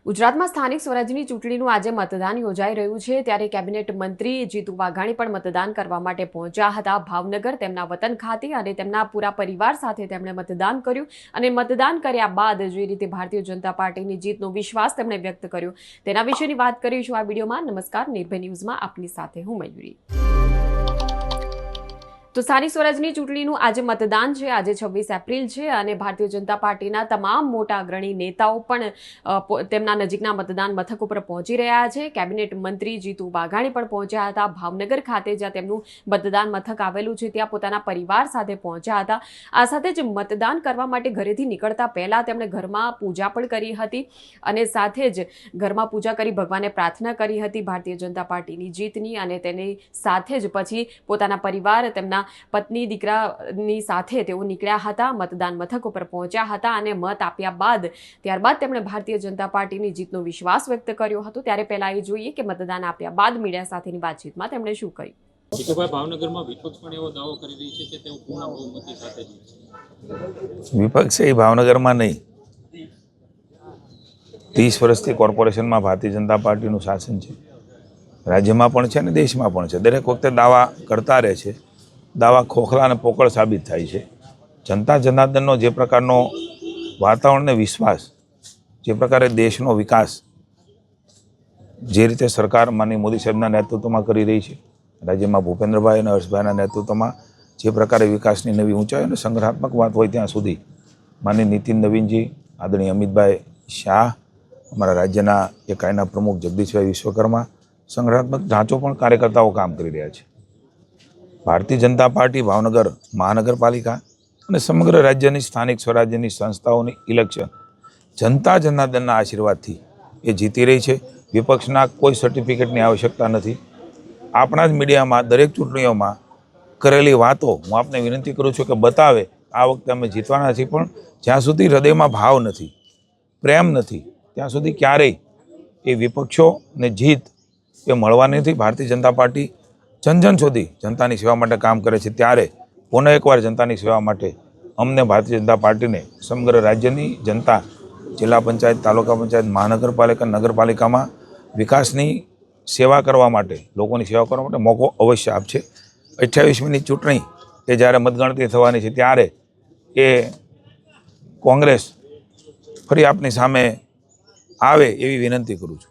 ગુજરાતમાં સ્થાનિક સ્વરાજ્યની ચૂંટણીનું આજે મતદાન યોજાઈ રહ્યું છે ત્યારે કેબિનેટ મંત્રી જીતુ વાઘાણી પણ મતદાન કરવા માટે પહોંચ્યા હતા ભાવનગર તેમના વતન ખાતે અને તેમના પૂરા પરિવાર સાથે તેમણે મતદાન કર્યું અને મતદાન કર્યા બાદ જે રીતે ભારતીય જનતા પાર્ટીની જીતનો વિશ્વાસ તેમણે વ્યક્ત કર્યો તેના વિશેની વાત કરીશું આ વિડીયોમાં। નમસ્કાર, નિર્ભય ન્યૂઝમાં આપની સાથે હું મયુરી। તો સ્થાનિક સ્વરાજ્યની ચૂંટણીનું આજે મતદાન છે। આજે 26 એપ્રિલ છે અને ભારતીય જનતા પાર્ટીના તમામ મોટા અગ્રણી નેતાઓ પણ તેમના નજીકના મતદાન મથક ઉપર પહોંચી રહ્યા છે। કેબિનેટ મંત્રી જીતુ વાઘાણી પણ પહોંચ્યા હતા ભાવનગર ખાતે, જ્યાં તેમનું મતદાન મથક આવેલું છે, ત્યાં પોતાના પરિવાર સાથે પહોંચ્યા હતા। આ સાથે જ મતદાન કરવા માટે ઘરેથી નીકળતા પહેલા તેમણે ઘરમાં પૂજા પણ કરી હતી અને સાથે જ ઘરમાં પૂજા કરી ભગવાનને પ્રાર્થના કરી હતી ભારતીય જનતા પાર્ટીની જીતની અને તેની સાથે જ પછી પોતાના પરિવાર તેમના પત્ની દીકરાની સાથે તેઓ નીકળ્યા હતા, મતદાન મથક ઉપર પહોંચ્યા હતા અને મત આપ્યા બાદ ત્યારબાદ તેમણે ભારતીય જનતા પાર્ટીની જીતનો વિશ્વાસ વ્યક્ત કર્યો હતો। ત્યારે પહેલા એ જોઈએ કે મતદાન આપ્યા બાદ મીડિયા સાથેની વાતચીતમાં તેમણે શું કહ્યું। જીતુભાઈ, ભાવનગરમાં વિપક્ષ પણ એવો દાવો કરી રહી છે કે તેઓ પૂર્ણ બહુમતી સાથે જીતશે। વિપક્ષ એ ભાવનગરમાં નહીં, 30 વર્ષથી કોર્પોરેશનમાં ભારતીય જનતા પાર્ટીનું શાસન છે, રાજ્યમાં પણ છે અને દેશમાં પણ છે। દરેક વખતે દાવા કરતા રહે છે, દાવા ખોખલા અને પોકળ સાબિત થાય છે। જનતા જનાર્દનનો જે પ્રકારનો વાતાવરણને વિશ્વાસ, જે પ્રકારે દેશનો વિકાસ જે રીતે સરકાર માનનીય મોદી સાહેબના નેતૃત્વમાં કરી રહી છે, રાજ્યમાં ભૂપેન્દ્રભાઈ અને હર્ષભાઈના નેતૃત્વમાં જે પ્રકારે વિકાસની નવી ઊંચાઈ અને સંગ્રહાત્મક વાત હોય ત્યાં સુધી માનનીય નીતિન નવીનજી, આદરણીય અમિતભાઈ શાહ, અમારા રાજ્યના એકાઈના પ્રમુખ જગદીશભાઈ વિશ્વકર્મા, સંગ્રહાત્મક ઢાંચો પણ કાર્યકર્તાઓ કામ કરી રહ્યા છે। ભારતીય જનતા પાર્ટી ભાવનગર મહાનગરપાલિકા અને સમગ્ર રાજ્યની સ્થાનિક સ્વરાજ્યની સંસ્થાઓની ઇલેક્શન જનતા જનાર્દનના આશીર્વાદથી એ જીતી રહી છે। વિપક્ષના કોઈ સર્ટિફિકેટની આવશ્યકતા નથી। આપણા જ મીડિયામાં દરેક ચૂંટણીઓમાં કરેલી વાતો હું આપને વિનંતી કરું છું કે બતાવે। આ વખતે અમે જીતવાના છીએ, પણ જ્યાં સુધી હૃદયમાં ભાવ નથી, પ્રેમ નથી, ત્યાં સુધી ક્યારેય એ વિપક્ષોને જીત એ મળવાની નથી। ભારતીય જનતા પાર્ટી જન સુધી જનતાની સેવા માટે કામ કરે છે, ત્યારે પુનઃ એકવાર જનતાની સેવા માટે અમને ભારતીય જનતા પાર્ટીને સમગ્ર રાજ્યની જનતા જિલ્લા પંચાયત, તાલુકા પંચાયત, મહાનગરપાલિકા, નગરપાલિકામાં વિકાસની સેવા કરવા માટે, લોકોની સેવા કરવા માટે મોકો અવશ્ય આપશે। 28મીની ચૂંટણી એ જ્યારે મતગણતરી થવાની છે ત્યારે એ કોંગ્રેસ ફરી આપની સામે આવે એવી વિનંતી કરું છું।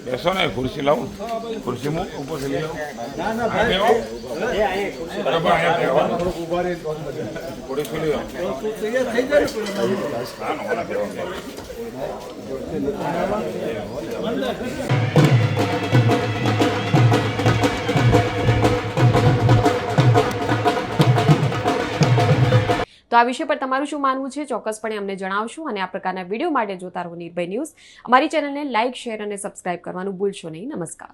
બેસો ને, ખુરશી લાવો, ખુરશી મૂક ઉપર લઈ આવો, ખુરશી લઈ તો આ વિષય પર તમારું શું માનવું છે ચોક્કસપણે અમને જણાવશો અને આ પ્રકારના વિડીયો માટે જોતા રહો નિર્ભય ન્યૂઝ। અમારી ચેનલને લાઇક, શેર અને સબસ્ક્રાઇબ કરવાનું ભૂલશો નહીં। નમસ્કાર।